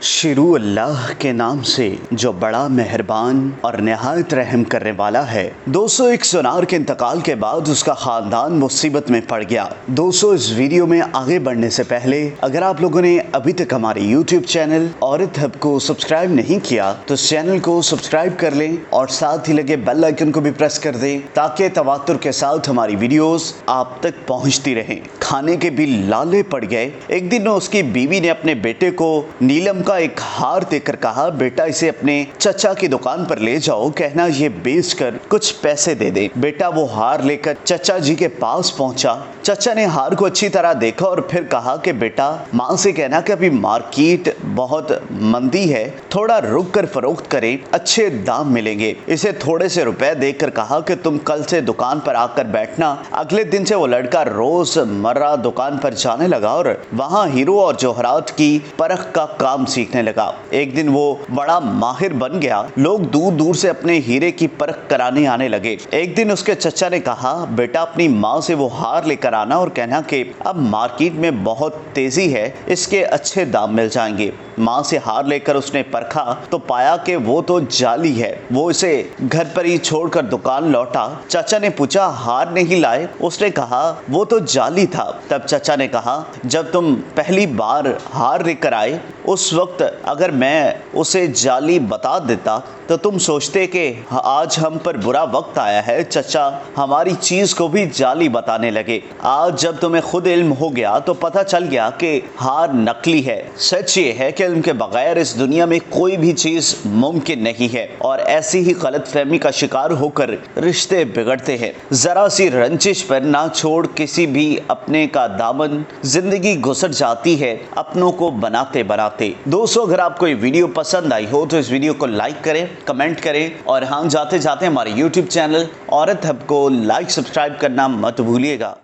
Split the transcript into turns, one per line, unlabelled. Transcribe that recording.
شروع اللہ کے نام سے جو بڑا مہربان اور نہایت رحم کرنے والا ہے۔ دوستو، ایک سونار کے انتقال کے بعد اس کا خاندان مصیبت میں پڑ گیا۔ دوستو، اس ویڈیو میں آگے بڑھنے سے پہلے اگر آپ لوگوں نے ابھی تک ہمارے یوٹیوب چینل عورت ہب کو سبسکرائب نہیں کیا تو اس چینل کو سبسکرائب کر لیں اور ساتھ ہی لگے بیل آئیکن کو بھی پریس کر دیں تاکہ تواتر کے ساتھ ہماری ویڈیوز آپ تک پہنچتی رہیں۔ کھانے کے بھی لالے پڑ گئے۔ ایک دن اس کی بیوی نے اپنے بیٹے کو نیلم کا ایک ہار دے کر کہا، بیٹا اسے اپنے چچا کی دکان پر لے جاؤ، کہنا یہ بیچ کر کچھ پیسے دے دے۔ بیٹا وہ ہار لے کر چچا جی کے پاس پہنچا۔ چچا نے ہار کو اچھی طرح دیکھا اور پھر کہا کہ بیٹا ماں سے کہنا کہ ابھی مارکیٹ بہت مندی ہے، تھوڑا رک کر فروخت کریں، اچھے دام ملیں گے۔ اسے تھوڑے سے روپے دے کر کہا کہ تم کل سے دکان پر آ کر بیٹھنا۔ اگلے دن سے وہ لڑکا روز مرہ دکان پر جانے لگا اور وہاں ہیرو اور جوہرات کی پرکھ کا کام سیکھنے لگا۔ ایک دن وہ بڑا ماہر بن گیا، لوگ دور دور سے اپنے ہیرے کی پرکھ کرانے آنے لگے۔ ایک دن اس کے چچا نے کہا، بیٹا اپنی ماں سے وہ ہار لے کر آنا اور کہنا کہ اب مارکیٹ میں بہت تیزی ہے، اس کے اچھے دام مل جائیں گے۔ ماں سے ہار لے کر اس نے پرکھا تو پایا کہ وہ تو جعلی ہے۔ وہ اسے گھر پر ہی چھوڑ کر دکان لوٹا۔ چچا نے پوچھا، ہار نہیں لائے؟ اس نے کہا وہ تو جعلی تھا۔ تب چچا نے کہا، جب تم پہلی بار ہار لے کر آئے اس وقت اگر میں اسے جعلی بتا دیتا تو تم سوچتے کہ آج ہم پر برا وقت آیا ہے۔ چچا ہماری چیز کو بھی جعلی بتانے لگے۔ آج جب تمہیں خود علم ہو گیا تو پتہ چل گیا کہ ہار نقلی ہے۔ سچ یہ ہے کہ علم کے بغیر اس دنیا میں کوئی بھی چیز ممکن نہیں ہے اور ایسی ہی غلط فہمی کا شکار ہو کر رشتے بگڑتے ہیں۔ ذرا سی رنجش پر نہ چھوڑ کسی بھی اپنے کا دامن، زندگی گزر جاتی ہے اپنوں کو بناتے بناتے۔ دوستو، اگر آپ کو یہ ویڈیو پسند آئی ہو تو اس ویڈیو کو لائک کریں، کمنٹ کریں اور ہاں، جاتے جاتے ہمارے یوٹیوب چینل عورت ہب کو لائک سبسکرائب کرنا مت بھولیے گا۔